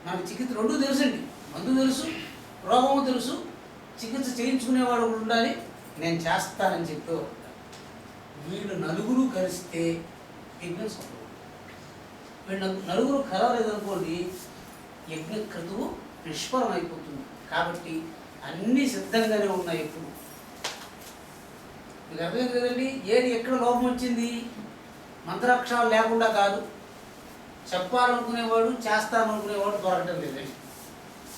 మనకు చికిత్స రెండూ తెలుసండి. మందు తెలుసు, రోగము తెలుసు, చికిత్స చేయించుకునేవాడు కూడా ఉండాలి. నేను చేస్తానని చెప్పేవాడు. వీళ్ళు నలుగురు కలిస్తే యజ్ఞం సఫలం. వీళ్ళు నలుగురు కలవలేదనుకోండి, యజ్ఞక్రతువు నిష్ఫలం అయిపోతుంది. కాబట్టి అన్నీ సిద్ధంగానే ఉన్నాయి. ఎప్పుడు మీకు అర్థం కదండి, ఏది ఎక్కడ లోపం వచ్చింది? మంత్రాక్షరాలు లేకుండా కాదు, చెప్పాలనుకునేవాడు చేస్తాననుకునేవాడు దొరకటం లేదండి.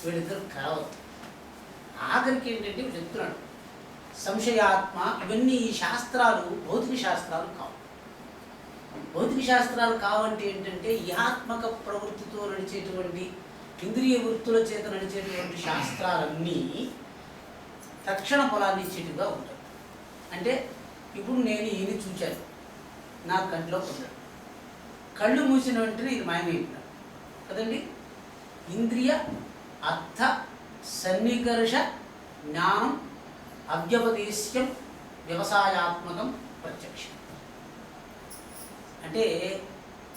వీళ్ళిద్దరు కావాలి. ఆఖరికి ఏంటంటే చెప్తున్నాడు సంశయాత్మ. ఇవన్నీ ఈ శాస్త్రాలు భౌతిక శాస్త్రాలు కావు. భౌతిక శాస్త్రాలు కావంటే ఏంటంటే ఈ ఆత్మక ప్రవృత్తితో నడిచేటువంటి ఇంద్రియ వృత్తుల చేత నడిచేటువంటి శాస్త్రాలన్నీ తక్షణ ఫలాన్ని ఇచ్చేట్టుగా ఉంటాయి. అంటే ఇప్పుడు నేను ఈయన చూశాను, నా కంటిలో పడ్డాడు, కళ్ళు మూసిన వెంటనే ఇది మాయమైపోయాడు కదండి. ఇంద్రియ అర్థ సన్నికర్ష జ్ఞానం అవ్యపదేశ్యం వ్యవసాయాత్మకం ప్రత్యక్షం. అంటే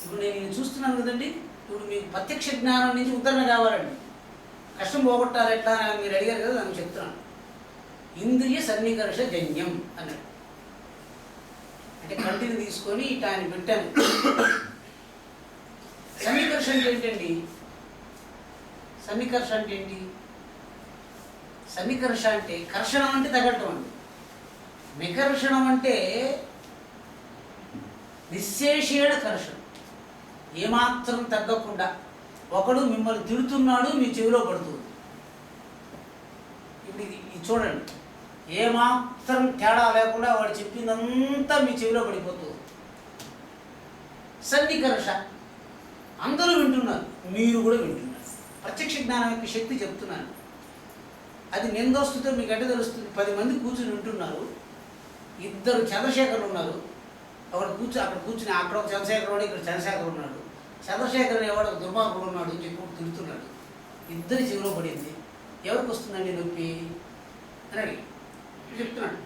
ఇప్పుడు నేను ఈయన చూస్తున్నాను కదండి. ఇప్పుడు మీకు ప్రత్యక్ష జ్ఞానం నుంచి ఉద్ధరణ కావాలండి. కష్టం పోగొట్టాలి ఎట్లా అని మీరు అడిగారు కదా, నేను చెప్తున్నాను. ఇంద్రియ సన్నికర్ష జన్యం అన్నాడు. అంటే కంటిని తీసుకొని ఇట్లా ఆయన పెట్టాను. సన్నికర్ష అంటే ఏంటండి? సన్నికర్ష అంటే ఏంటి? సన్నికర్ష అంటే కర్షణం అంటే తగలటం అండి. నికర్షణం అంటే నిశ్శేషేణ కర్షణం, ఏమాత్రం తగ్గకుండా. ఒకడు మిమ్మల్ని తిడుతున్నాడు, మీ చెవిలో పడుతుంది. ఇప్పుడు ఇది చూడండి, ఏమాత్రం తేడా లేకుండా వాడు చెప్పిందంతా మీ చెవిలో పడిపోతుంది. సన్నికర్ష, అందరూ వింటున్నారు, మీరు కూడా వింటున్నారు. ప్రత్యక్ష జ్ఞానం యొక్క శక్తి చెప్తున్నాను. అది నిందోస్తుతో మీకు ఎట్ట తెలుస్తుంది? 10 మంది కూర్చుని వింటున్నారు, 2 చంద్రశేఖర్లు ఉన్నారు. అక్కడ కూర్చుని అక్కడ ఒక చంద్రశేఖర్ ఉన్నాడు, ఇక్కడ చంద్రశేఖర్ ఉన్నాడు. చంద్రశేఖర్ ఎవడు ఒక దుర్మార్గుడు ఉన్నాడు అని చెప్పి తిరుగుతున్నాడు. ఇద్దరి చెవిలో పడింది. ఎవరికి వస్తుందండి నొప్పి అని అడిగి చెప్తున్నాడు.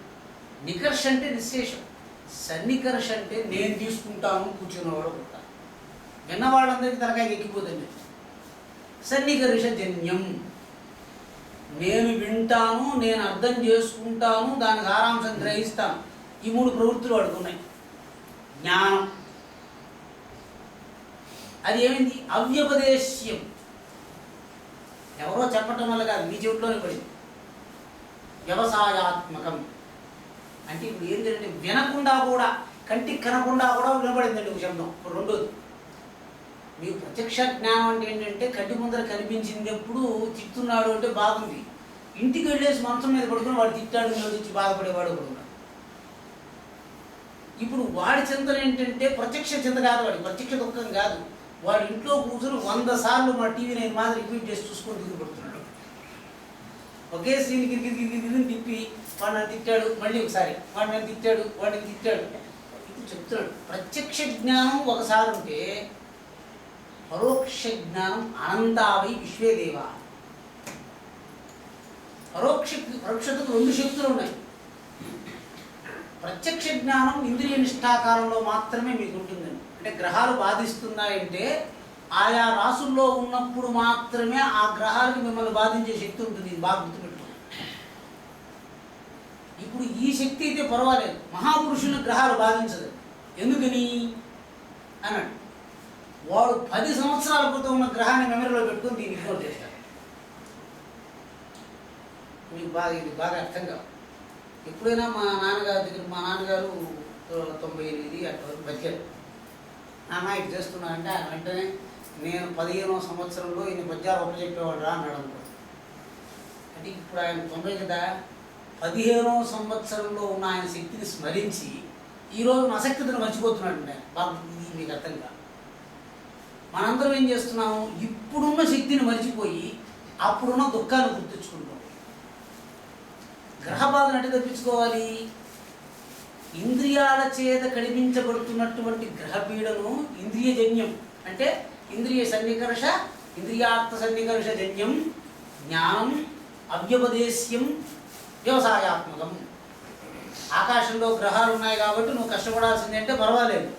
నికర్ష అంటే నిశ్శేషం, సన్నికర్ష అంటే నేను తీసుకుంటాను, కూర్చున్నవాడు ఉంటాను. విన్నవాళ్ళందరికీ తలకాయకి ఎక్కిపోతుంది. సన్నికర్ష జన్యం, నేను వింటాను, నేను అర్థం చేసుకుంటాను, దాని సారాంశం గ్రహిస్తాను. ఈ 3 ప్రవృత్తులు వాడుకున్నాయి. జ్ఞానం అది ఏమైంది? అవ్యపదేశ్యం, ఎవరో చెప్పటం వల్ల కాదు, మీ చెవిలోనే పడింది. వ్యవసాయాత్మకం అంటే ఇప్పుడు ఏంటంటే వినకుండా కూడా, కంటికి కనకుండా కూడా వినపడిందండి ఒక శబ్దం. రెండోది, మీకు ప్రత్యక్ష జ్ఞానం అంటే ఏంటంటే కంటి ముందర కనిపించింది ఎప్పుడు తిట్టున్నాడు అంటే బాగుంది. ఇంటికి వెళ్ళేసి మంచం మీద పడుకుని వాడు తిట్టాడు వచ్చి బాధపడేవాడు కూడా. ఇప్పుడు వాడి చింతన ఏంటంటే ప్రత్యక్ష చింత కాదు, వాడి ప్రత్యక్ష దుఃఖం కాదు. వాడు ఇంట్లో కూర్చొని 100 సార్లు మా టీవీ నేను మాత్రం రిపీట్ చేసి చూసుకొని దిగుపడుతున్నాడు. ఒకే సీన్ గిరిగిరి తిప్పి వాడు నన్ను తిట్టాడు, మళ్ళీ ఒకసారి వాడు నన్ను తిట్టాడు, వాడిని తిట్టాడు. ఇప్పుడు చెప్తున్నాడు ప్రత్యక్ష జ్ఞానం ఒకసారి ఉంటే పరోక్ష జ్ఞానం అనంతావై విశ్వేదేవ. పరోక్షతకు 2 శక్తులు ఉన్నాయి. ప్రత్యక్ష జ్ఞానం ఇంద్రియ నిష్ఠాకాలంలో మాత్రమే మీకు ఉంటుందండి. అంటే గ్రహాలు బాధిస్తున్నాయంటే ఆయా రాసుల్లో ఉన్నప్పుడు మాత్రమే ఆ గ్రహాలకు మిమ్మల్ని బాధించే శక్తి ఉంటుంది. ఇది బాగా గుర్తుపెట్టుకోండి. ఇప్పుడు ఈ శక్తి అయితే పర్వాలేదు, మహాపురుషులను గ్రహాలు బాధించదు. ఎందుకని అన్నాడు. వాడు 10 సంవత్సరాల క్రితం ఉన్న గ్రహాన్ని మెమరీలో పెట్టుకొని దీన్ని ఇగ్నోర్ చేస్తాడు. మీకు ఇది బాగా అర్థం కాదు. ఎప్పుడైనా మా నాన్నగారు 98 అట్లా వరకు బతికారు. నాన్న ఇటు చేస్తున్నారంటే ఆయన వెంటనే నేను 15వ సంవత్సరంలో ఇన్ని పద్యాలు ఒప్పచెప్పేవాడు రా అన్నాడు అనుకో. అంటే ఇప్పుడు ఆయన 90 కదా, 15వ సంవత్సరంలో ఉన్న ఆయన శక్తిని స్మరించి ఈరోజు ఆసక్తిని మర్చిపోతున్నాడు. బాగా ఇది మీకు అర్థం కాదు. మనందరం ఏం చేస్తున్నాము? ఇప్పుడున్న శక్తిని మర్చిపోయి అప్పుడున్న దుఃఖాన్ని గుర్తించుకుంటాం. గ్రహ బాధను అంటే తప్పించుకోవాలి. ఇంద్రియాల చేత కడిపించబడుతున్నటువంటి గ్రహపీడను ఇంద్రియజన్యం అంటే ఇంద్రియ సన్నికర్ష, ఇంద్రియార్థ సన్నికర్ష జన్యం జ్ఞానం అవ్యపదేశ్యం వ్యవసాయాత్మకం. ఆకాశంలో గ్రహాలు ఉన్నాయి కాబట్టి నువ్వు కష్టపడాల్సిందే అంటే పర్వాలేదు.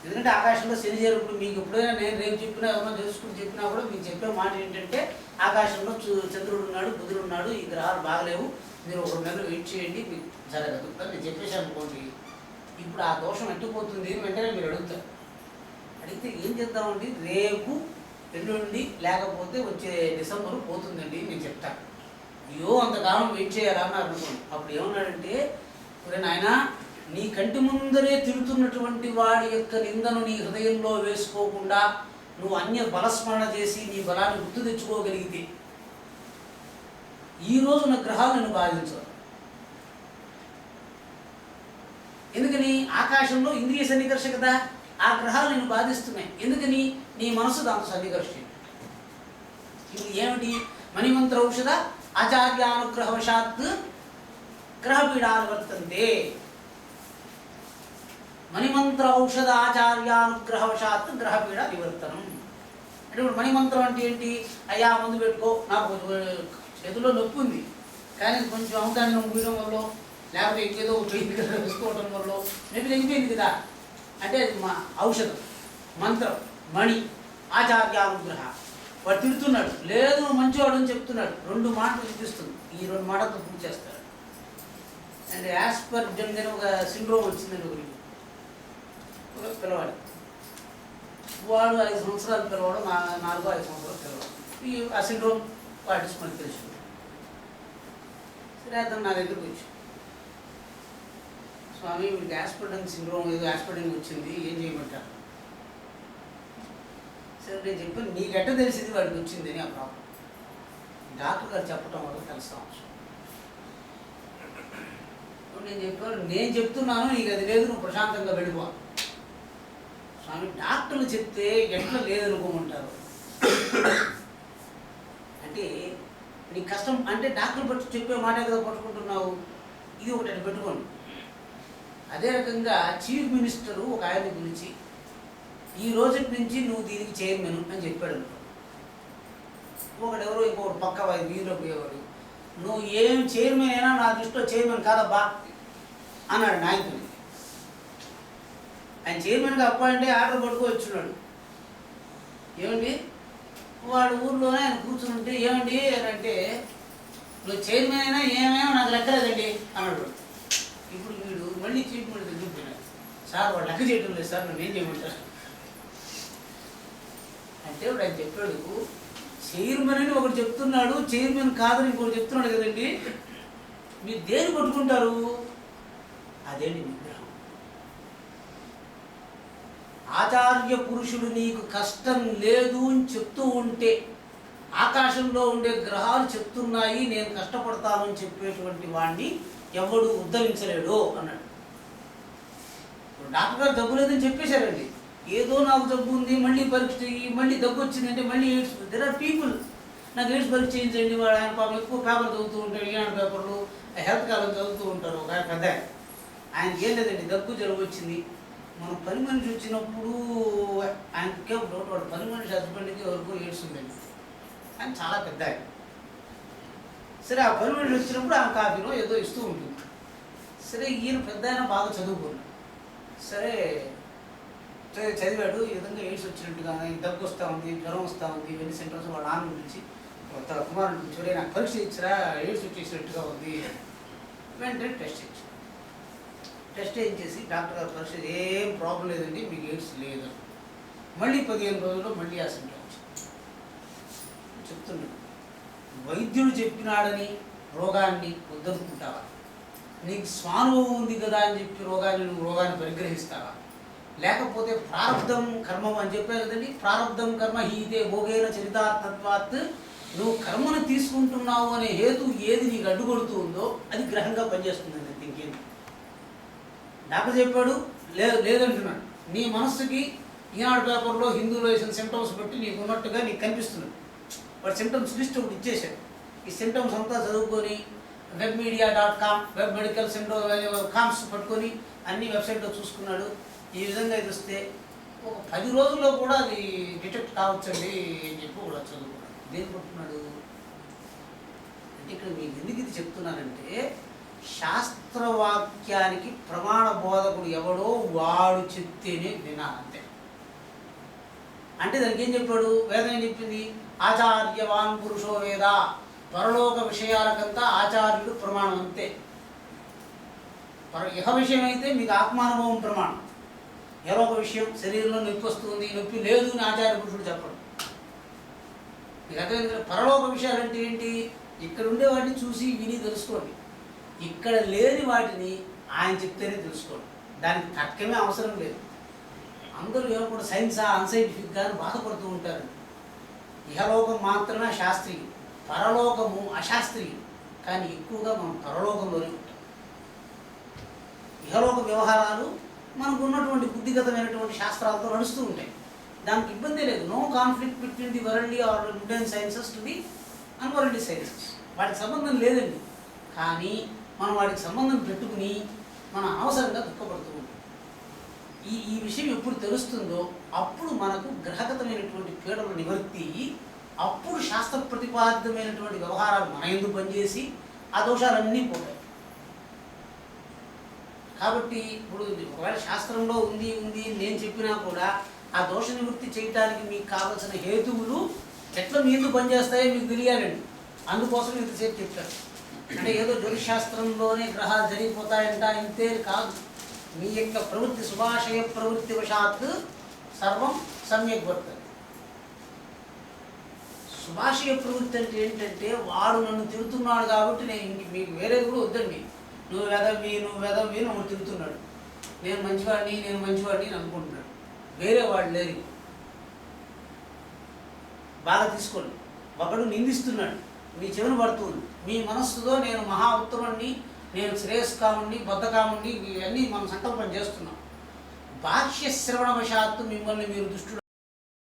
ఎందుకంటే ఆకాశంలో శని చేరుకుని మీకు ఎప్పుడైనా నేను రేపు చెప్పినా ఎవరైనా తెలుసుకుని చెప్పినా కూడా మీకు చెప్పే మాట ఏంటంటే ఆకాశంలో చంద్రుడు ఉన్నాడు, బుధుడు ఉన్నాడు, ఈ గ్రహాలు బాగలేవు, మీరు ఒక నెల వెయిట్ చేయండి, మీకు జరగదు అని నేను చెప్పేశాను అనుకోండి. ఇప్పుడు ఆ దోషం ఎట్టుపోతుంది వెంటనే మీరు అడుగుతారు. అడిగితే ఏం చేద్దామండి, రేపు ఎల్లుండి లేకపోతే వచ్చే డిసెంబర్ పోతుందండి నేను చెప్తాను. అయ్యో అంతకాలం వెయిట్ చేయాలా అని అనుకోండి. అప్పుడు ఏమన్నాడంటే, ఒరే నాయనా, నీ కంటి ముందరే తిరుగుతున్నటువంటి వాడి యొక్క నిందను నీ హృదయంలో వేసుకోకుండా నువ్వు అన్య బలస్మరణ చేసి నీ బలాన్ని గుర్తు తెచ్చుకోగలిగితే ఈ రోజున గ్రహాలు నిన్ను బాధించవు. ఎందుకని? ఆకాశంలో ఇంద్రియ సన్నికర్ష కదా, ఆ గ్రహాలు నిన్ను బాధిస్తున్నాయి. ఎందుకని? నీ మనసు దాంతో సన్నికర్ష. ఇప్పుడు ఏమిటి? మణిమంత్ర ఔషధ ఆచార్యానుగ్రహవశాత్ గ్రహపీడాలు వర్తంతే. మణిమంత్ర ఔషధ ఆచార్యానుగ్రహవశాత్ గ్రహపీడ నివర్తనం. అంటే ఇప్పుడు మణిమంత్రం అంటే ఏంటి? అయ్యా మందు పెట్టుకో, నాకు చేతిలో నొప్పి ఉంది కానీ కొంచెం అవగాహన ముగియడం వల్ల లేకపోతే ఇంకేదో వేసుకోవటం వల్ల నొప్పి తగ్గిపోయింది కదా అంటే అది మా ఔషధం. మంత్రం, మణి, ఆచార్యానుగ్రహ. వాడు తిడుతున్నాడు, లేదు మంచివాడు అని చెప్తున్నాడు, 2 మాటలు చూపిస్తుంది. ఈ 2 మాటలతో పూర్తి చేస్తాడు. అండ్ యాజ్ పర్ జన్మని ఒక సిండ్రోమ్ వచ్చిందండి ఒకరికి. ఒక పిల్లవాడు, వాడు 5 సంవత్సరాలు పిల్లవాడు, 4-5 సంవత్సరాలు పిల్లవాడు. ఆ సిండ్రోమ్ పాటించి మనకు తెలుసు. సరే అతను నా దగ్గరకు వచ్చి, స్వామి వీడికి యాస్పర్టన్ సిండ్రోమ్ ఏదో యాస్పర్టన్ వచ్చింది, ఏం చేయమంటారు? సరే నేను చెప్పాను, నీకెట్ట తెలిసింది వాడికి వచ్చింది అని. ఆ ప్రాబ్లం డాక్టర్ గారు చెప్పటం వల్ల తెలుస్తాం. నేను చెప్పాను, నేను చెప్తున్నాను నీకు అది లేదు, నువ్వు ప్రశాంతంగా వెళ్ళిపో. స్వామి డాక్టర్లు చెప్తే ఎట్లా లేదనుకోమంటారు అంటే నీ కష్టం అంటే డాక్టర్ బట్టి చెప్పే మాట కదా పట్టుకుంటున్నావు. ఇది ఒకటి పెట్టుకోండి. అదే రకంగా చీఫ్ మినిస్టరు ఒక ఆయన గురించి ఈ రోజు నుంచి నువ్వు దీనికి చైర్మన్ అని చెప్పాడు. ఒకడెవరో ఇంకొకటి పక్క వీధిలో పోయేవాడు, నువ్వు ఏం చైర్మన్ అయినా నా దృష్టిలో చైర్మన్ కాదబ్బా అన్నాడు నాయకుడిని. ఆయన చైర్మన్గా అప్పాయింట్ ఆర్డర్ పట్టుకో వచ్చున్నాడు. ఏమండి వాడు ఊర్లోనే ఆయన కూర్చుని ఉంటే, ఏమండి అని అంటే, నువ్వు చైర్మన్ అయినా ఏమేమో నాకు లెక్కలేదండి అన్నాడు. ఇప్పుడు వీడు మళ్ళీ చీఫ్ మినిస్టర్ చూపినాడు, సార్ వాడు లెక్క చేయడం లేదు సార్, నన్ను ఏం చేయమంటారు అంటే వాడు ఆయన చెప్పాడు, చైర్మన్ అని ఒకటి చెప్తున్నాడు, చైర్మన్ కాదని ఇంకోటి చెప్తున్నాడు కదండి, మీరు దేని పట్టుకుంటారు? అదేంటి విగ్రహం. ఆచార్య పురుషుడు నీకు కష్టం లేదు అని చెప్తూ ఉంటే, ఆకాశంలో ఉండే గ్రహాలు చెప్తున్నాయి నేను కష్టపడతాను అని చెప్పేటువంటి వాడిని ఎవడు ఉద్ధరించలేడు అన్నాడు. డాక్టర్ గారు దగ్గు లేదని చెప్పేశారండి, ఏదో నాకు దగ్గు ఉంది, మళ్ళీ పరీక్ష మళ్ళీ దగ్గు వచ్చిందంటే మళ్ళీ ఎయిడ్స్. దెర్ ఆర్ పీపుల్, నాకు ఎయిడ్స్ పరీక్ష చేయించండి. వాడు ఆయన పాపం ఎక్కువ పేపర్ చదువుతూ ఉంటాడు, ఈనాడు పేపర్లు, హెల్త్ కాలం చదువుతూ ఉంటారు. ఒక పెద్ద ఆయనకి ఏం లేదండి, దగ్గు జలుబు వచ్చింది. మనం పని మనిషి వచ్చినప్పుడు ఆయనకే డౌట్, వాడు పని మనిషి హస్బెండ్కి ఎవరికో ఎయిడ్స్ ఉందండి. ఆయన చాలా పెద్ద ఆయన. సరే ఆ పని మనిషి వచ్చినప్పుడు ఆమె కాఫీలో ఏదో ఇస్తూ ఉంటుంది. సరే ఈయన పెద్ద ఆయన బాగా చదువుకున్నాడు. సరే చదివాడు, ఈ విధంగా ఎయిడ్స్ వచ్చినట్టుగా, దగ్గు వస్తూ ఉంది, జ్వరం వస్తూ ఉంది, ఇవన్నీ సెంటర్స్ వాళ్ళ నాన్న నుంచి కుమారుడు నుంచి నాకు పరీక్ష ఇచ్చిరా, ఎయిడ్స్ వచ్చేసినట్టుగా ఉంది. వెంటనే టెస్ట్ ఇచ్చారు. టెస్ట్ ఏం చేసి డాక్టర్ గారు పరీక్ష ఏం ప్రాబ్లం లేదండి, మీకు ఎయిడ్స్ లేదు. మళ్ళీ 15 రోజుల్లో మళ్ళీ ఆ సింటమ్స్ చెప్తున్నాడు. వైద్యుడు చెప్పినాడని రోగాన్ని వద్దనుకుంటావా? నీకు స్వానుభవం ఉంది కదా అని చెప్పి నువ్వు రోగాన్ని పరిగ్రహిస్తావా? లేకపోతే ప్రారంధం కర్మం అని చెప్పారు కదండి, ప్రారంధం కర్మ హీతే భోగేన చరితాత్మత్వాత్. నువ్వు కర్మను తీసుకుంటున్నావు అనే హేతు ఏది నీకు అడ్డుకొడుతూ ఉందో అది గ్రహంగా పనిచేస్తుందండి. ఇంకేం డాక్టర్ చెప్పాడు లేదంటున్నాడు. నీ మనస్సుకి ఈనాడు పేపర్లో హిందూలో వేసిన సిమ్టమ్స్ బట్టి నీకు ఉన్నట్టుగా నీకు కనిపిస్తున్నాడు. వాడు సిమ్టమ్స్ లిస్ట్ ఒకటి ఇచ్చేసాడు. ఈ సిమ్టమ్స్ అంతా చదువుకొని webmedia.com వెబ్ మెడికల్ కామ్స్ పట్టుకొని అన్ని వెబ్సైట్లో చూసుకున్నాడు. ఈ విధంగా ఇది వస్తే ఒక 10 రోజుల్లో కూడా అది డిటెక్ట్ కావచ్చండి అని చెప్పి కూడా చదువుకున్నాడు. దేని పట్టుకున్నాడు అంటే, ఇక్కడ మీకు ఎందుకు ఇది చెప్తున్నానంటే, శాస్త్రవాక్యానికి ప్రమాణ బోధకుడు ఎవడో వాడు చెప్తేనే వినాలంతే. అంటే దానికి ఏం చెప్పాడు? వేదం ఏం చెప్పింది? ఆచార్యవాన్ పురుషో వేద, పరలోక విషయాలకంతా ఆచార్యుడు ప్రమాణం అంతే. ఇహ విషయం అయితే మీకు ఆత్మానుభవం ప్రమాణం. ఎరొక విషయం, శరీరంలో నొప్పి వస్తుంది, నొప్పి లేదు అని ఆచార్య పురుషుడు చెప్పడు. మీకు అర్థమైంది? పరలోక విషయాలు అంటే ఏంటి? ఇక్కడ ఉండే వాటిని చూసి విని తెలుసుకోండి. ఇక్కడ లేని వాటిని ఆయన చెప్తేనే తెలుసుకోండి. దానికి తర్కమే అవసరం లేదు. అందరూ ఏమనుకుంటే సైన్సా, అన్సైంటిఫిక్గా అని బాధపడుతూ ఉంటారు. ఇహలోకం మాత్రమే శాస్త్రీయం, పరలోకము అశాస్త్రీయం. కానీ ఎక్కువగా మనం పరలోకంలోనే ఉంటాం. ఇహలోక వ్యవహారాలు మనకు ఉన్నటువంటి బుద్ధిగతమైనటువంటి శాస్త్రాలతో నడుస్తూ ఉంటాయి. దానికి ఇబ్బంది లేదు. No conflict between the worldly or Indian sciences to the unworldly sciences. వాటికి సంబంధం లేదండి. కానీ మనం వాటికి సంబంధం పెట్టుకుని మనం అనవసరంగా దుఃఖపడుతూ ఉంటాం. ఈ విషయం ఎప్పుడు తెలుస్తుందో అప్పుడు మనకు గ్రహగతమైనటువంటి పీడలు నివర్తి, అప్పుడు శాస్త్ర ప్రతిపాదితమైనటువంటి వ్యవహారాలు మన ఎందుకు పనిచేసి ఆ దోషాలన్నీ పోతాయి. కాబట్టి ఇప్పుడు ఒకవేళ శాస్త్రంలో ఉంది నేను చెప్పినా కూడా ఆ దోష నివృత్తి చేయడానికి మీకు కావలసిన హేతువులు ఎట్లా మీ ఎందుకు పనిచేస్తాయో మీకు తెలియాలండి. అందుకోసం ఇంతసేపు చెప్పారు. అంటే ఏదో జ్యోతిశాస్త్రంలోనే గ్రహాలు జరిగిపోతాయంట ఇంతే కాదు. మీ యొక్క ప్రవృత్తి, శుభాశయ ప్రవృత్తి వశాత్ సర్వం సమ్యక్ వర్తది. శుభాశయ ప్రవృత్తి అంటే ఏంటంటే వాడు నన్ను తిడుతున్నాడు కాబట్టి నేను మీకు వేరేది కూడా వద్దండి. నువ్వు వెదవి నువ్వు తిడుతున్నాడు, నేను మంచివాడిని అనుకుంటున్నాడు. వేరే వాడు లేరు. బాగా తీసుకోండి. ఒకడు నిందిస్తున్నాడు, మీ చెవిని పడుతుంది. మీ మనస్సుతో నేను మహా ఉత్తముణ్ణి, నేను శ్రేయస్కాముణ్ణి, బద్ధకాముణ్ణి, ఇవన్నీ మనం సంకల్పం చేస్తున్నాం. బాహ్య శ్రవణవశాత్తు మిమ్మల్ని మీరు దుష్టుడు